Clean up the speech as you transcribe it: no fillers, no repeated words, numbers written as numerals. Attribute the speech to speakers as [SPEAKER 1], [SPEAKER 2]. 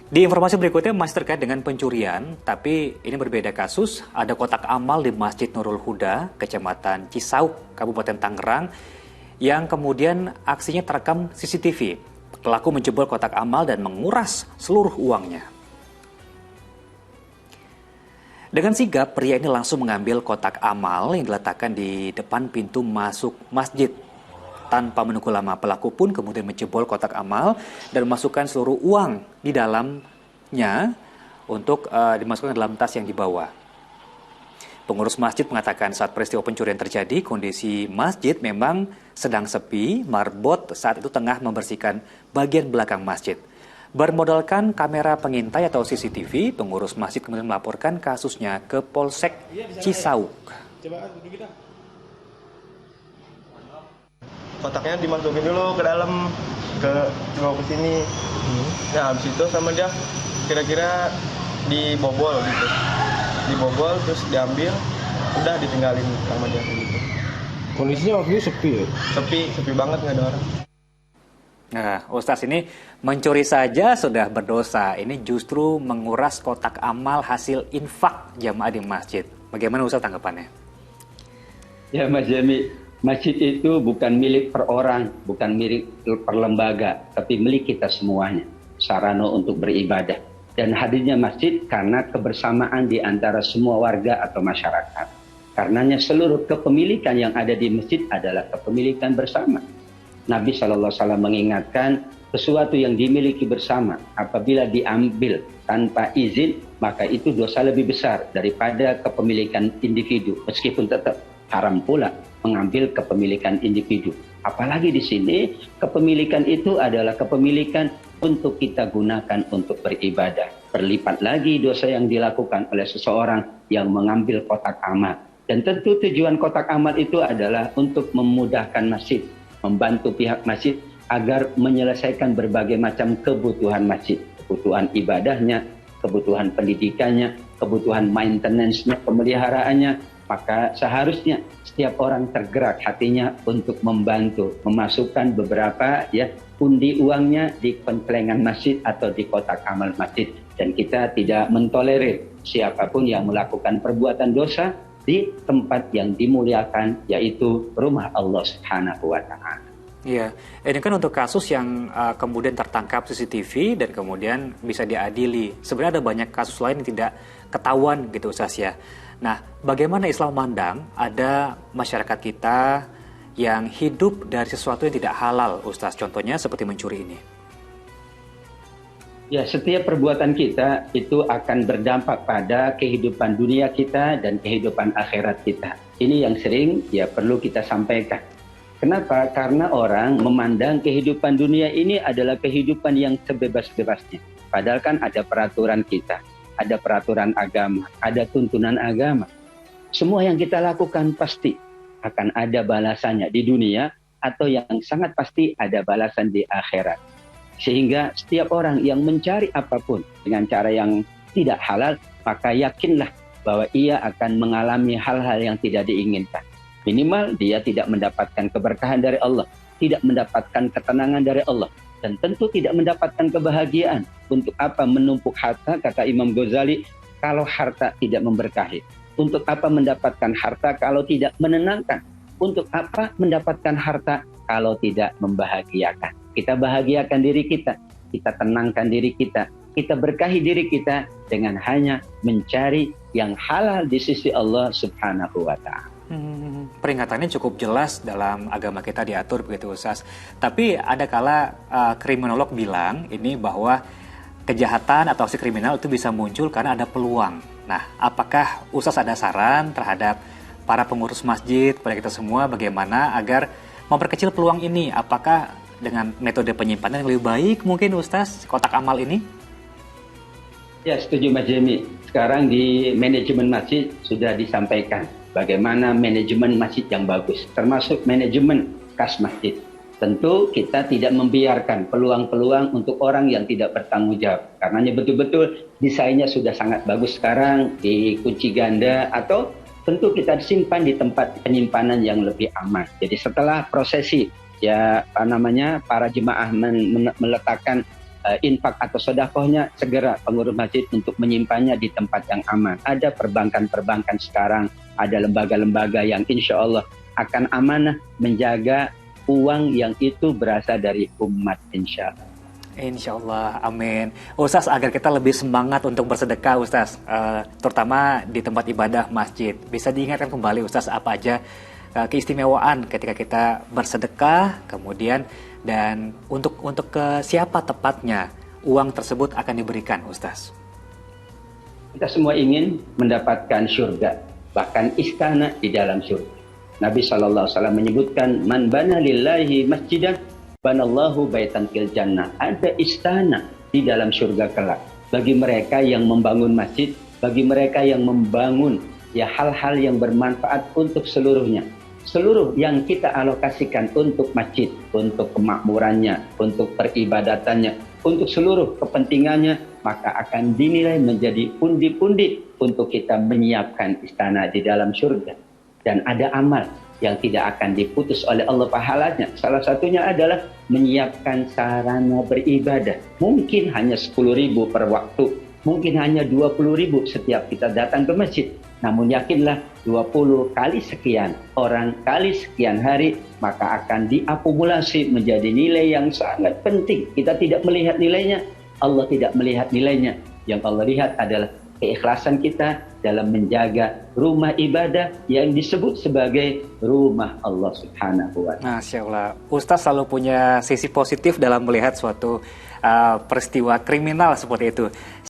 [SPEAKER 1] Di informasi berikutnya masih terkait dengan pencurian, tapi ini berbeda kasus. Ada kotak amal di Masjid Nurul Huda, Kecamatan Cisauk, Kabupaten Tangerang, yang kemudian aksinya terekam CCTV. Pelaku menjebol kotak amal dan menguras seluruh uangnya. Dengan sigap, pria ini langsung mengambil kotak amal yang diletakkan di depan pintu masuk masjid. Tanpa menunggu lama, pelaku pun kemudian menjebol kotak amal dan memasukkan seluruh uang di dalamnya untuk dimasukkan ke dalam tas yang dibawa. Pengurus masjid mengatakan saat peristiwa pencurian terjadi, kondisi masjid memang sedang sepi. Marbot saat itu tengah membersihkan bagian belakang masjid. Bermodalkan kamera pengintai atau CCTV, pengurus masjid kemudian melaporkan kasusnya ke Polsek Cisauk.
[SPEAKER 2] Kotaknya dimasukin dulu ke dalam, dibawa ke sini. Nah, habis itu sama dia kira-kira dibobol gitu. Dibobol terus diambil, udah ditinggalin sama dia gitu.
[SPEAKER 3] Kondisinya waktu itu sepi ya?
[SPEAKER 2] Sepi banget, nggak ada orang.
[SPEAKER 1] Nah, Ustaz, ini mencuri saja sudah berdosa. Ini justru menguras kotak amal hasil infak jamaah di masjid. Bagaimana Ustaz tanggapannya?
[SPEAKER 4] Ya Mas Jami, masjid itu bukan milik per orang, bukan milik per lembaga, tapi milik kita semuanya. Sarana untuk beribadah. Dan hadirnya masjid karena kebersamaan di antara semua warga atau masyarakat. Karenanya seluruh kepemilikan yang ada di masjid adalah kepemilikan bersama. Nabi SAW mengingatkan sesuatu yang dimiliki bersama apabila diambil tanpa izin, maka itu dosa lebih besar daripada kepemilikan individu. Meskipun tetap haram pula mengambil kepemilikan individu. Apalagi di sini kepemilikan itu adalah kepemilikan untuk kita gunakan untuk beribadah. Berlipat lagi dosa yang dilakukan oleh seseorang yang mengambil kotak amal. Dan tentu tujuan kotak amal itu adalah untuk memudahkan masjid, membantu pihak masjid agar menyelesaikan berbagai macam kebutuhan masjid. Kebutuhan ibadahnya, kebutuhan pendidikannya, kebutuhan maintenance-nya, pemeliharaannya. Maka seharusnya setiap orang tergerak hatinya untuk membantu, memasukkan beberapa pundi uangnya di pencelengan masjid atau di kotak amal masjid. Dan kita tidak mentolerir siapapun yang melakukan perbuatan dosa di tempat yang dimuliakan, yaitu rumah Allah Subhanahu wa Ta'ala.
[SPEAKER 1] Iya, ini kan untuk kasus yang kemudian tertangkap CCTV dan kemudian bisa diadili. Sebenarnya ada banyak kasus lain yang tidak ketahuan gitu Ustaz ya. Nah, bagaimana Islam memandang ada masyarakat kita yang hidup dari sesuatu yang tidak halal Ustaz? Contohnya seperti mencuri ini.
[SPEAKER 4] Ya, setiap perbuatan kita itu akan berdampak pada kehidupan dunia kita dan kehidupan akhirat kita. Ini yang sering perlu kita sampaikan. Kenapa? Karena orang memandang kehidupan dunia ini adalah kehidupan yang sebebas-bebasnya. Padahal kan ada peraturan kita, ada peraturan agama, ada tuntunan agama. Semua yang kita lakukan pasti akan ada balasannya di dunia atau yang sangat pasti ada balasan di akhirat. Sehingga setiap orang yang mencari apapun dengan cara yang tidak halal, maka yakinlah bahwa ia akan mengalami hal-hal yang tidak diinginkan. Minimal dia tidak mendapatkan keberkahan dari Allah, tidak mendapatkan ketenangan dari Allah, dan tentu tidak mendapatkan kebahagiaan. Untuk apa menumpuk harta, kata Imam Ghazali, kalau harta tidak memberkahi? Untuk apa mendapatkan harta kalau tidak menenangkan? Untuk apa mendapatkan harta kalau tidak membahagiakan? Kita bahagiakan diri kita, kita tenangkan diri kita, kita berkahi diri kita dengan hanya mencari yang halal di sisi Allah Subhanahu wa Ta'ala.
[SPEAKER 1] Peringatannya cukup jelas dalam agama kita diatur begitu Ustaz. Tapi ada kala kriminolog bilang ini bahwa kejahatan atau aksi kriminal itu bisa muncul karena ada peluang. Nah, apakah Ustaz ada saran terhadap para pengurus masjid, kepada kita semua bagaimana agar memperkecil peluang ini? Apakah dengan metode penyimpanan yang lebih baik mungkin Ustaz kotak amal ini?
[SPEAKER 4] Ya, setuju Mas Jemi. Sekarang di manajemen masjid sudah disampaikan bagaimana manajemen masjid yang bagus, termasuk manajemen kas masjid. Tentu kita tidak membiarkan peluang-peluang untuk orang yang tidak bertanggung jawab. Karenanya betul-betul desainnya sudah sangat bagus sekarang, di kunci ganda atau tentu kita simpan di tempat penyimpanan yang lebih aman. Jadi setelah prosesi para jemaah meletakkan infak atau sedekahnya, segera pengurus masjid untuk menyimpannya di tempat yang aman. Ada perbankan-perbankan sekarang, ada lembaga-lembaga yang insya Allah akan amanah menjaga uang yang itu berasal dari umat, insya Allah.
[SPEAKER 1] Insya Allah, amin. Ustaz, agar kita lebih semangat untuk bersedekah, Ustaz, terutama di tempat ibadah masjid. Bisa diingatkan kembali, Ustaz, apa aja keistimewaan ketika kita bersedekah, kemudian dan untuk ke siapa tepatnya uang tersebut akan diberikan, Ustaz?
[SPEAKER 4] Kita semua ingin mendapatkan surga, bahkan istana di dalam surga. Nabi SAW menyebutkan, man bana lillahi masjidan banallahu baitan fil jannah. Ada istana di dalam surga kelak bagi mereka yang membangun masjid, bagi mereka yang membangun hal-hal yang bermanfaat untuk seluruhnya. Seluruh yang kita alokasikan untuk masjid, untuk kemakmurannya, untuk peribadatannya, untuk seluruh kepentingannya, maka akan dinilai menjadi pundi-pundi untuk kita menyiapkan istana di dalam surga. Dan ada amal yang tidak akan diputus oleh Allah pahalanya. Salah satunya adalah menyiapkan sarana beribadah. Mungkin hanya 10.000 per waktu, mungkin hanya 20.000 setiap kita datang ke masjid. Namun yakinlah 20 kali sekian orang kali sekian hari, maka akan diakumulasi menjadi nilai yang sangat penting. Kita tidak melihat nilainya, Allah tidak melihat nilainya. Yang Allah lihat adalah keikhlasan kita dalam menjaga rumah ibadah yang disebut sebagai rumah Allah Subhanahu wa Ta'ala.
[SPEAKER 1] Masya Allah, Ustaz selalu punya sisi positif dalam melihat suatu peristiwa kriminal seperti itu.